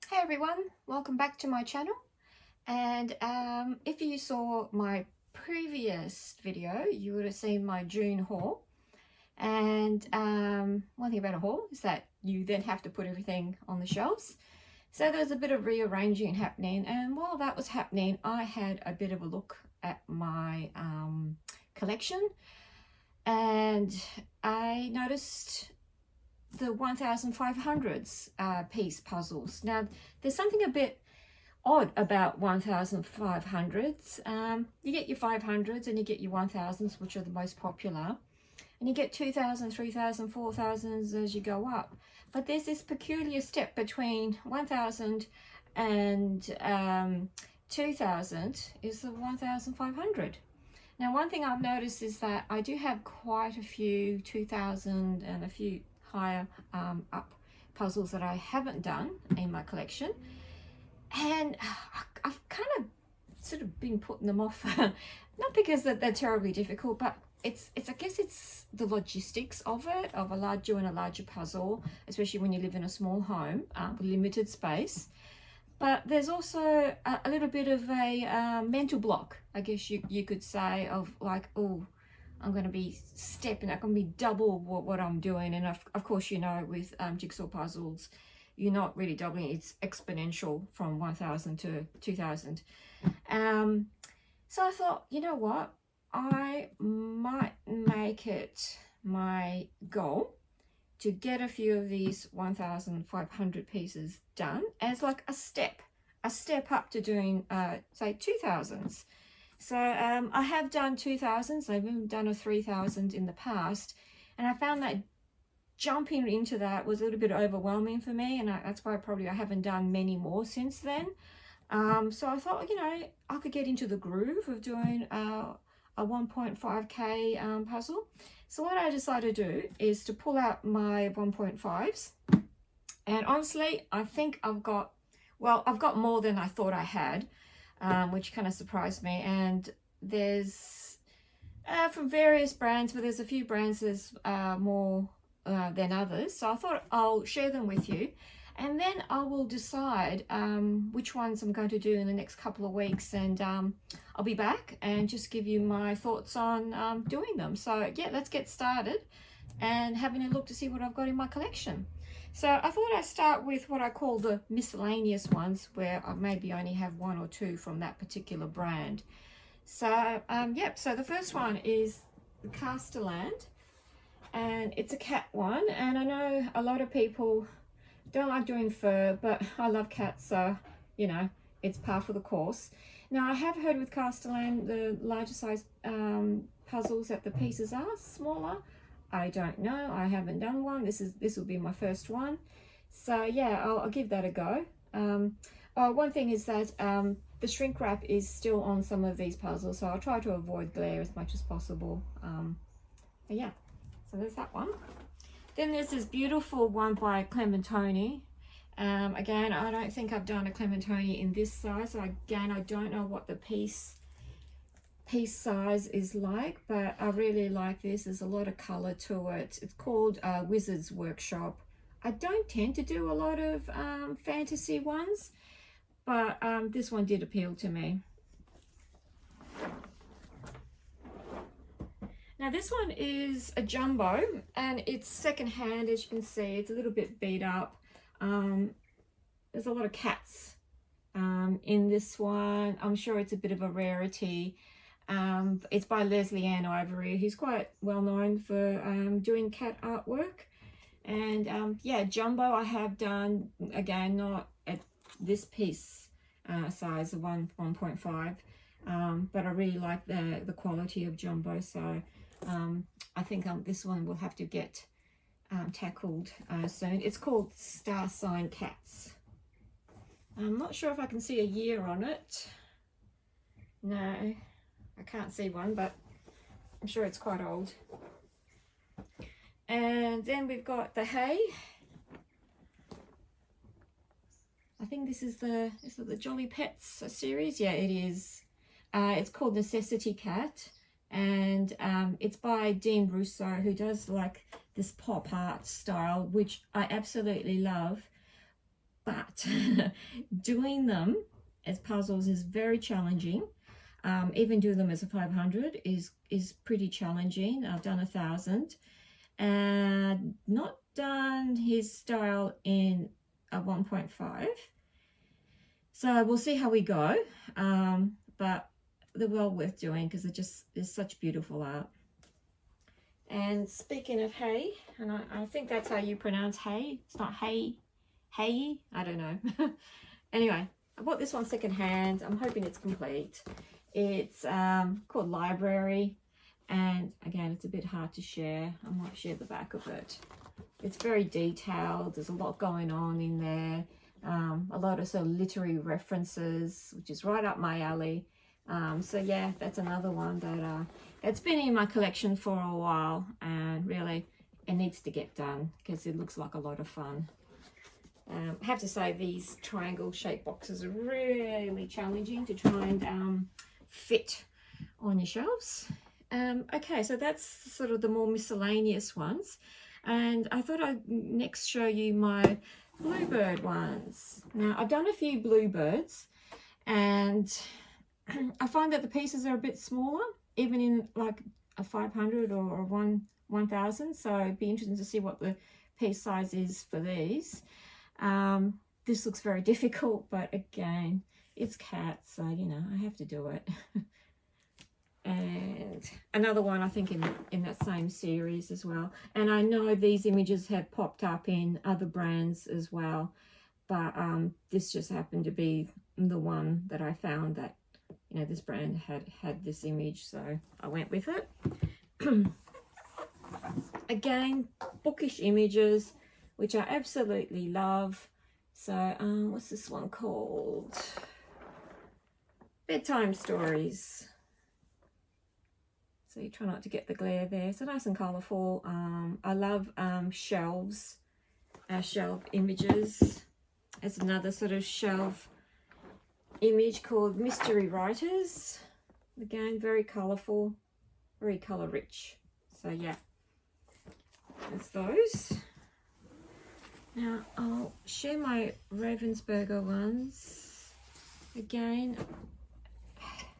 Hey everyone, welcome back to my channel. And if you saw my previous video, you would have seen my June haul. And one thing about a haul is that you then have to put everything on the shelves. So there's a bit of rearranging happening, and while that was happening, I had a bit of a look at my collection, and I noticed the 1500s piece puzzles. Now, there's something a bit odd about 1500s. You get your 500s and you get your 1000s, which are the most popular, and you get 2000, 3000, 4000s as you go up. But there's this peculiar step between 1000 and 2000 is the 1500. Now, one thing I've noticed is that I do have quite a few 2000 and a few higher up puzzles that I haven't done in my collection, and I've kind of sort of been putting them off not because they're terribly difficult, but it's I guess it's the logistics of it, of doing a larger puzzle, especially when you live in a small home with limited space. But there's also a little bit of a mental block, I guess you could say, of like, oh, I'm going to be stepping, I'm going to be double what I'm doing. And of course, you know, with jigsaw puzzles, you're not really doubling, it's exponential from 1000 to 2000. So I thought, you know what, I might make it my goal to get a few of these 1500 pieces done as like a step up to doing say 2000s. So I have done 2000s, I've even done a 3000 in the past, and I found that jumping into that was a little bit overwhelming for me, and that's why I haven't done many more since then. So I thought, you know, I could get into the groove of doing a 1.5k puzzle. So what I decided to do is to pull out my 1.5s, and honestly, I think I've got more than I thought I had. Which kind of surprised me. And there's from various brands, but there's a few brands there's more than others. So I thought I'll share them with you, and then I will decide which ones I'm going to do in the next couple of weeks, and I'll be back and just give you my thoughts on doing them. So yeah, let's get started and having a look to see what I've got in my collection. So I thought I'd start with what I call the miscellaneous ones, where I maybe only have one or two from that particular brand. So yep, so the first one is the Castelland, and it's a cat one, and I know a lot of people don't like doing fur, but I love cats, so you know, it's par for the course. Now, I have heard with Castelland the larger size puzzles that the pieces are smaller. I don't know, I haven't done one. This will be my first one, so yeah, I'll give that a go. One thing is that the shrink wrap is still on some of these puzzles, so I'll try to avoid glare as much as possible. But yeah, so there's that one. Then there's this beautiful one by Clementoni. Again, I don't think I've done a Clementoni in this size, so again, I don't know what the piece size is like, but I really like this. There's a lot of color to it. It's called Wizard's Workshop. I don't tend to do a lot of fantasy ones, but this one did appeal to me. Now this one is a jumbo, and it's secondhand. As you can see, it's a little bit beat up. There's a lot of cats in this one. I'm sure it's a bit of a rarity. It's by Leslie Ann Ivory, who's quite well known for doing cat artwork. And yeah, jumbo I have done, again, not at this piece size of 1.5, but I really like the quality of jumbo, so I think this one will have to get tackled soon. It's called Star Sign Cats. I'm not sure if I can see a year on it. No, I can't see one, but I'm sure it's quite old. And then we've got the Hay. I think this is the Jolly Pets series. Yeah, it is. It's called Necessity Cat, and it's by Dean Russo, who does like this pop art style, which I absolutely love. but doing them as puzzles is very challenging. Even do them as a 500 is pretty challenging. I've done 1,000 and not done his style in a 1.5. So we'll see how we go. But they're well worth doing because it's such beautiful art. And speaking of hay, and I think that's how you pronounce hay. It's not hay, hay. I don't know. Anyway, I bought this one secondhand. I'm hoping it's complete. It's called Library, and again, it's a bit hard to share. I might share the back of it. It's very detailed. There's a lot going on in there. A lot of sort of literary references, which is right up my alley. So yeah, that's another one that it's been in my collection for a while, and really it needs to get done because it looks like a lot of fun. I have to say these triangle shaped boxes are really challenging to try and fit on your shelves. Okay, so that's sort of the more miscellaneous ones, and I thought I'd next show you my Bluebird ones. Now I've done a few Bluebirds, and I find that the pieces are a bit smaller, even in like a 500 or 1,000. So it'd be interesting to see what the piece size is for these. This looks very difficult, but again, it's cats, so you know, I have to do it. And another one I think in that same series as well. And I know these images have popped up in other brands as well, but this just happened to be the one that I found that, you know, this brand had this image, so I went with it. Again, bookish images, which I absolutely love. So what's this one called? Bedtime Stories. So you try not to get the glare there. So nice and colourful. I love shelves, shelf images. There's another sort of shelf image called Mystery Writers. Again, very colourful, very colour rich. So yeah, that's those. Now I'll share my Ravensburger ones. Again,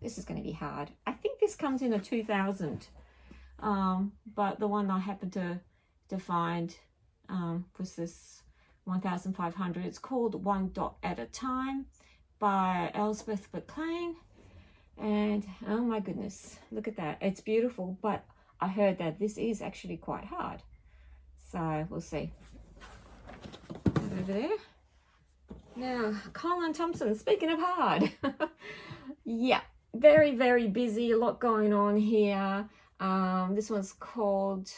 this is going to be hard. I think this comes in a 2,000, but the one I happened to find was this 1,500. It's called One Dot at a Time by Elspeth McLean, and oh my goodness, look at that. It's beautiful, but I heard that this is actually quite hard, so we'll see. Over there. Now, Colin Thompson, speaking of hard. Yeah, very, very busy, a lot going on here. This one's called,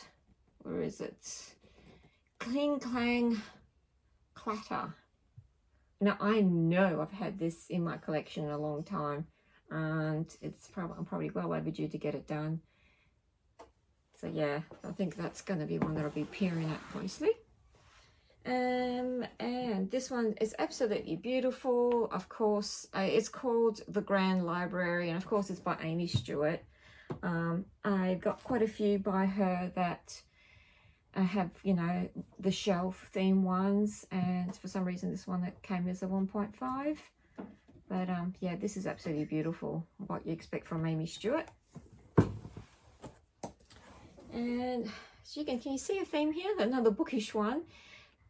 where is it? Cling Clang Clatter. Now, I know I've had this in my collection a long time, and I'm probably well overdue to get it done. So yeah, I think that's going to be one that I'll be peering at closely. And this one is absolutely beautiful. Of course, it's called The Grand Library, and of course it's by Amy Stewart. I've got quite a few by her that I have, you know, the shelf theme ones, and for some reason this one that came as a 1.5. But yeah, this is absolutely beautiful, what you expect from Amy Stewart. And so can you see a theme here? Another bookish one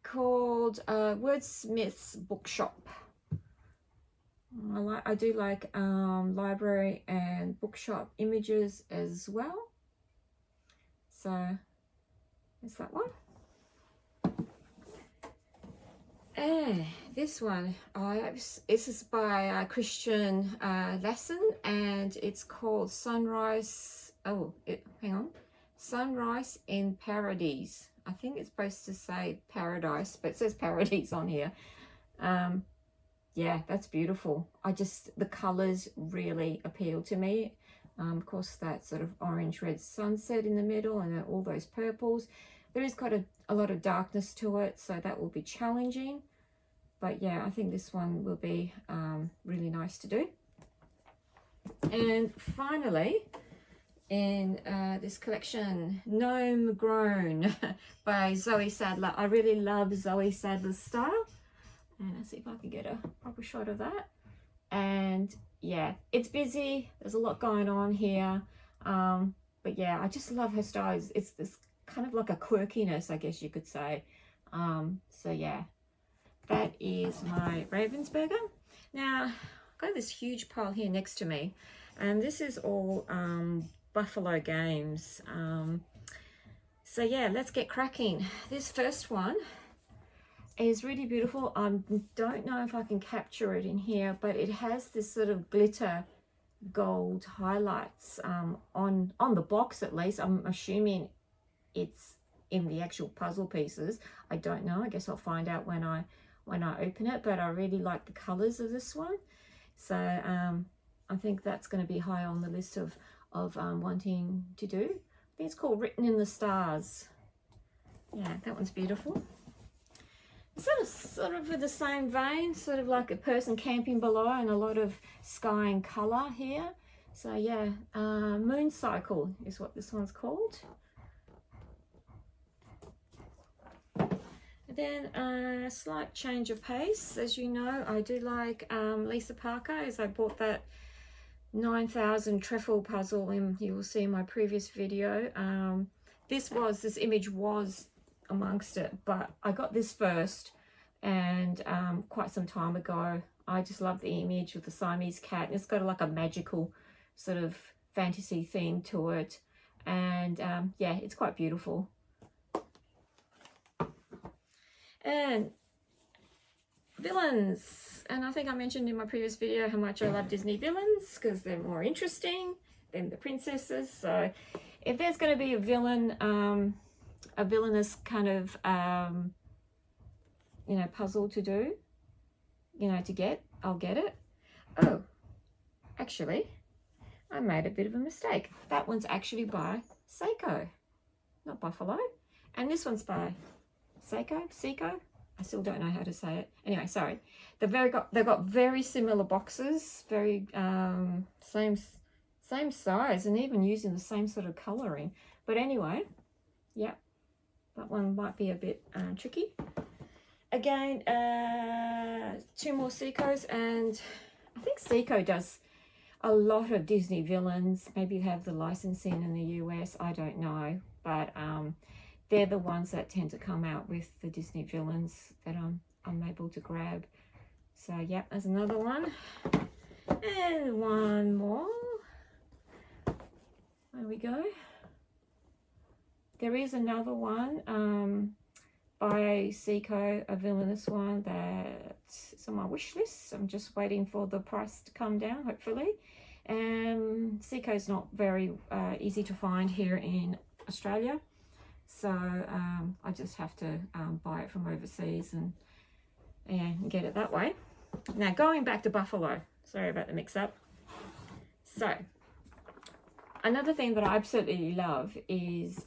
called Wordsmith's Bookshop. I do like library and bookshop images as well. So there's that one. And this one, this is by Christian Lesson, and it's called Sunrise. Oh, hang on. Sunrise in Paradise. I think it's supposed to say paradise, but it says paradise on here. Yeah, that's beautiful. The colors really appeal to me. Of course, that sort of orange red sunset in the middle, and then all those purples. There is quite a lot of darkness to it, so that will be challenging. But yeah, I think this one will be really nice to do. And finally, in this collection, Gnome Grown by Zoe Sadler. I really love Zoe Sadler's style. And let's see if I can get a proper shot of that. And yeah, it's busy. There's a lot going on here. But yeah, I just love her style. It's this kind of like a quirkiness, I guess you could say. So yeah, that is my Ravensburger. Now, I've got this huge pile here next to me, and this is all Buffalo Games. So yeah, let's get cracking. This first one is really beautiful. I don't know if I can capture it in here, but it has this sort of glitter gold highlights on the box, at least. I'm assuming it's in the actual puzzle pieces. I don't know. I guess I'll find out when I open it, but I really like the colors of this one. So I think that's going to be high on the list of wanting to do. I think it's called Written in the Stars. Yeah, that one's beautiful. Sort of with the same vein, sort of like a person camping below, and a lot of sky and colour here. So yeah, Moon Cycle is what this one's called. Then a slight change of pace. As you know, I do like Lisa Parker, as I bought that 9,000 trefoil puzzle, and you will see in my previous video. This image was amongst it, but I got this first, and quite some time ago. I just love the image with the Siamese cat, and it's got like a magical sort of fantasy theme to it, and yeah, it's quite beautiful. And villains, and I think I mentioned in my previous video how much I love Disney villains because they're more interesting than the princesses. So if there's going to be a villain, a villainous kind of you know, puzzle to do, you know, to get, I'll get it. Oh, actually, I made a bit of a mistake. That one's actually by Seaco, not Buffalo, and this one's by Seaco. I still don't know how to say it. Anyway, sorry. They've got very similar boxes, very same size, and even using the same sort of colouring. But anyway, yeah, that one might be a bit tricky. Again, 2 more Seacos, and I think Seaco does a lot of Disney villains. Maybe have the licensing in the US, I don't know, but they're the ones that tend to come out with the Disney villains that I'm able to grab. So yeah, there's another one, and one more. There we go. There is another one by Seaco, a villainous one that's on my wish list. I'm just waiting for the price to come down, hopefully. Seaco's not very easy to find here in Australia, so I just have to buy it from overseas and get it that way. Now, going back to Buffalo, sorry about the mix-up. So another thing that I absolutely love is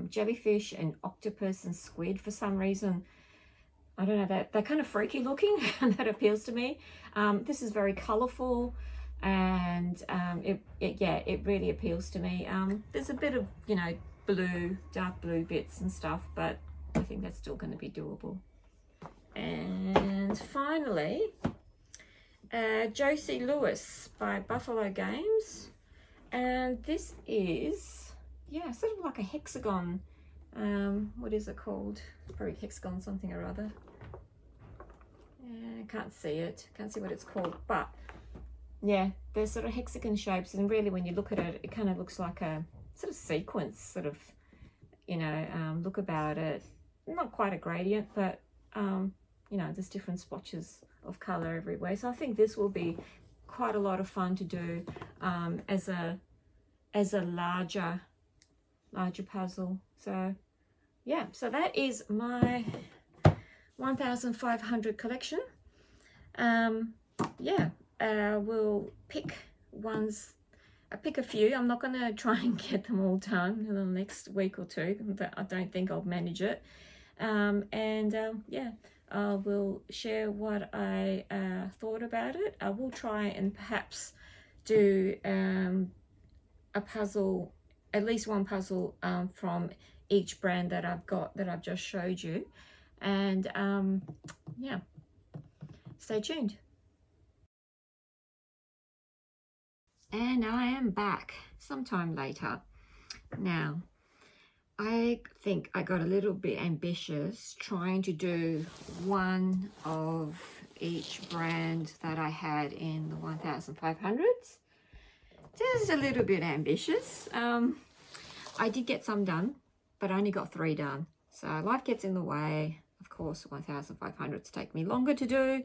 jellyfish and octopus and squid. For some reason, I don't know, they're kind of freaky looking, and that appeals to me. This is very colourful, and it really appeals to me. There's a bit of, you know, dark blue bits and stuff, but I think that's still going to be doable. And finally, Josie Lewis by Buffalo Games, and this is, yeah, sort of like a hexagon. What is it called? Probably hexagon something or other. I can't see it, can't see what it's called, but yeah, they're sort of hexagon shapes, and really when you look at it, it kind of looks like a sort of sequence, sort of, you know, look about it. Not quite a gradient, but you know, there's different swatches of color everywhere. So I think this will be quite a lot of fun to do as a larger puzzle. So yeah, so that is my 1,500 collection. Yeah, we'll pick ones. I pick a few. I'm not going to try and get them all done in the next week or two. I don't think I'll manage it. Yeah, I will share what I thought about it. I will try and perhaps do a puzzle, at least one puzzle from each brand that I've got, that I've just showed you. And yeah, stay tuned. And I am back sometime later. Now, I think I got a little bit ambitious trying to do one of each brand that I had in the 1500s. Just a little bit ambitious. I did get some done, but I only got 3 done. So life gets in the way. Of course, 1500s take me longer to do.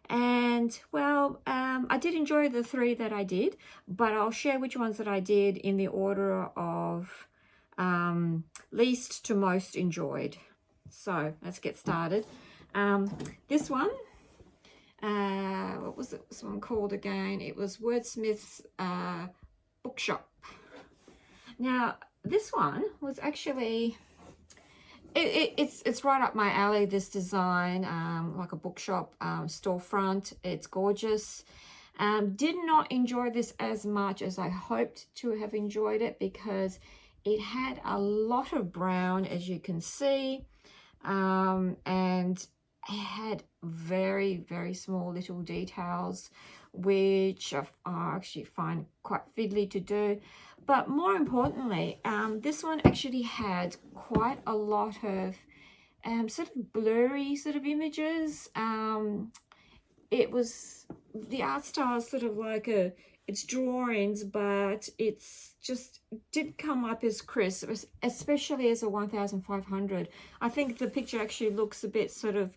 And well, I did enjoy the 3 that I did, but I'll share which ones that I did in the order of least to most enjoyed. So let's get started. This one, what was this one called again? It was Wordsmith's Bookshop. Now, this one was actually, it's right up my alley, this design, like a bookshop storefront. It's gorgeous. Did not enjoy this as much as I hoped to have enjoyed it because it had a lot of brown, as you can see, and it had very, very small little details, which I actually find quite fiddly to do. But more importantly, this one actually had quite a lot of sort of blurry sort of images. It was, the art style is sort of like it's drawings, but it's just didn't come up as crisp, especially as a 1500. I think the picture actually looks a bit sort of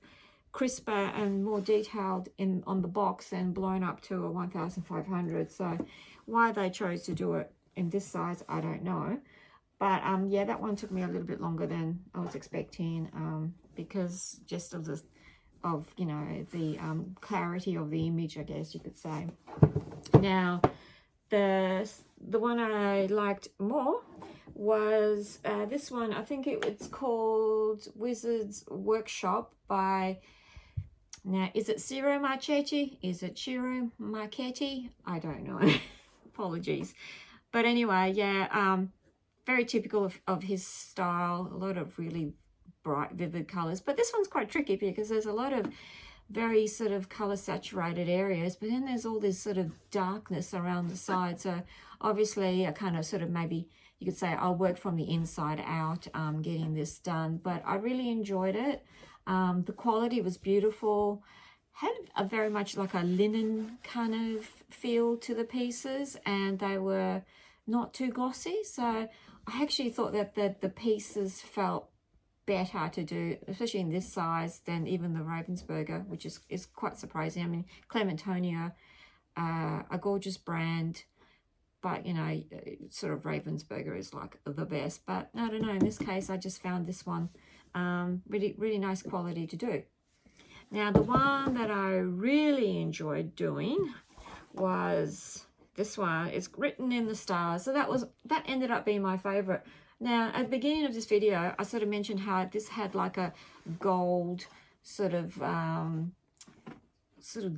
crisper and more detailed on the box and blown up to a 1500. So why they chose to do it in this size, I don't know. But yeah, that one took me a little bit longer than I was expecting, because just of the clarity of the image, I guess you could say. Now, the one I liked more was this one. I think it's called Wizard's Workshop by, now, is it Ciro Marchetti? Is it Ciro Marchetti? I don't know. Apologies. But anyway, yeah, very typical of his style. A lot of really bright, vivid colors. But this one's quite tricky because there's a lot of very sort of color saturated areas, but then there's all this sort of darkness around the side. So obviously I kind of sort of, maybe you could say I'll work from the inside out getting this done, but I really enjoyed it. The quality was beautiful, had a very much like a linen kind of feel to the pieces, and they were not too glossy. So I actually thought that the pieces felt better to do, especially in this size, than even the Ravensburger, which is quite surprising. I mean, Clementonia, a gorgeous brand, but you know, sort of Ravensburger is like the best. But I don't know, in this case I just found this one really nice quality to do. Now, the one that I really enjoyed doing was this one. It's Written in the Stars. So that ended up being my favorite. Now, at the beginning of this video, I sort of mentioned how this had like a gold sort of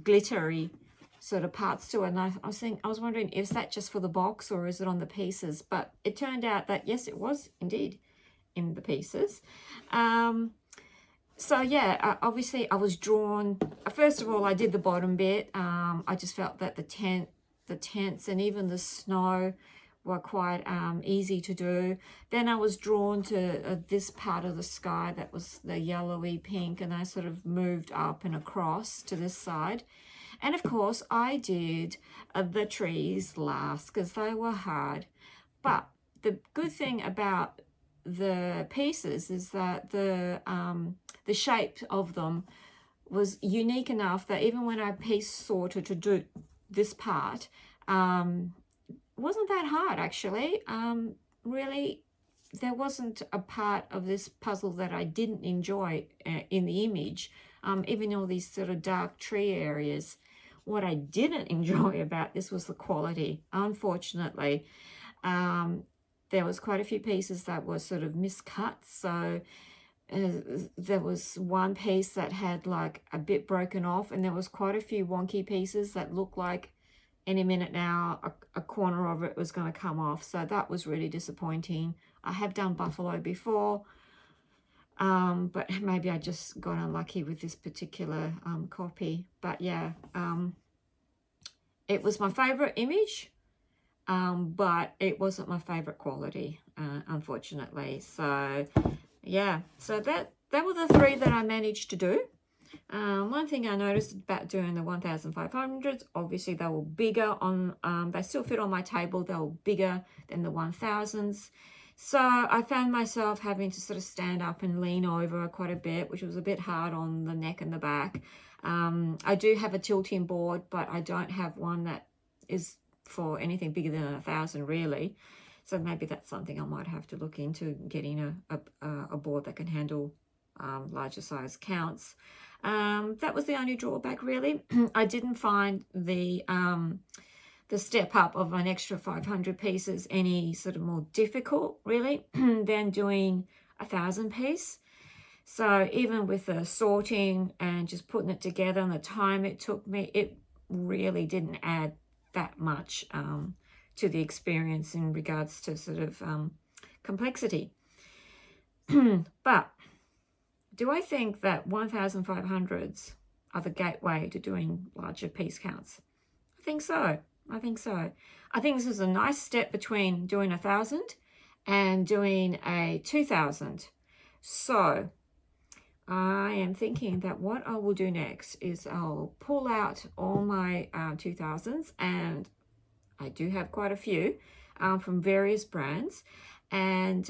glittery sort of parts to it. And I was wondering, is that just for the box or is it on the pieces? But it turned out that yes, it was indeed in the pieces. So yeah, obviously I was drawn. First of all, I did the bottom bit. I just felt that the tents and even the snow were quite easy to do. Then I was drawn to this part of the sky that was the yellowy pink, and I sort of moved up and across to this side. And of course I did the trees last because they were hard. But the good thing about the pieces is that the shape of them was unique enough that even when I piece sorted to do this part, wasn't that hard actually. Really, there wasn't a part of this puzzle that I didn't enjoy in the image, even all these sort of dark tree areas. What I didn't enjoy about this was the quality. Unfortunately, there was quite a few pieces that were sort of miscut. So there was one piece that had like a bit broken off, and there was quite a few wonky pieces that looked like any minute now a corner of it was going to come off. So that was really disappointing. I have done buffalo before, but maybe I just got unlucky with this particular copy. But yeah, it was my favorite image, but it wasn't my favorite quality, unfortunately. So yeah, so that were the 3 that I managed to do. One thing I noticed about doing the 1500s, obviously they were bigger on, they still fit on my table, they were bigger than the 1000s. So I found myself having to sort of stand up and lean over quite a bit, which was a bit hard on the neck and the back. I do have a tilting board, but I don't have one that is for anything bigger than 1000 really. So maybe that's something I might have to look into, getting a board that can handle larger size counts. That was the only drawback really. I didn't find the step up of an extra 500 pieces any sort of more difficult really than doing 1000 piece. So even with the sorting and just putting it together and the time it took me, it really didn't add that much to the experience in regards to sort of complexity. But do I think that 1500s are the gateway to doing larger piece counts? I think so. I think so. I think this is a nice step between doing 1000 and doing a 2000. So I am thinking that what I will do next is I'll pull out all my 2000s, and I do have quite a few from various brands, and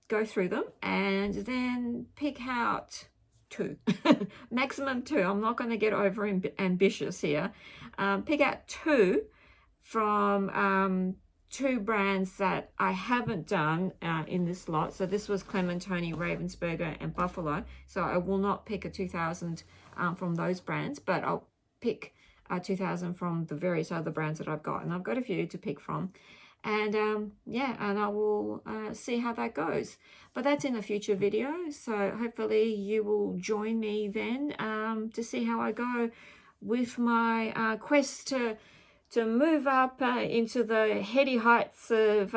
go through them and then pick out 2, maximum 2. I'm not going to get over ambitious here. Pick out 2 from 2 brands that I haven't done in this lot. So this was Clementoni, Ravensburger and Buffalo. So I will not pick a 2000 from those brands, but I'll pick 2000 from the various other brands that I've got, and I've got a few to pick from. And yeah, and I will see how that goes. But that's in a future video, so hopefully you will join me then to see how I go with my quest to move up into the heady heights of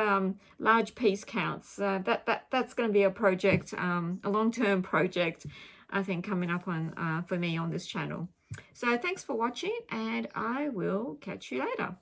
large piece counts. That's going to be a project, a long-term project, I think, coming up on for me on this channel. So thanks for watching, and I will catch you later.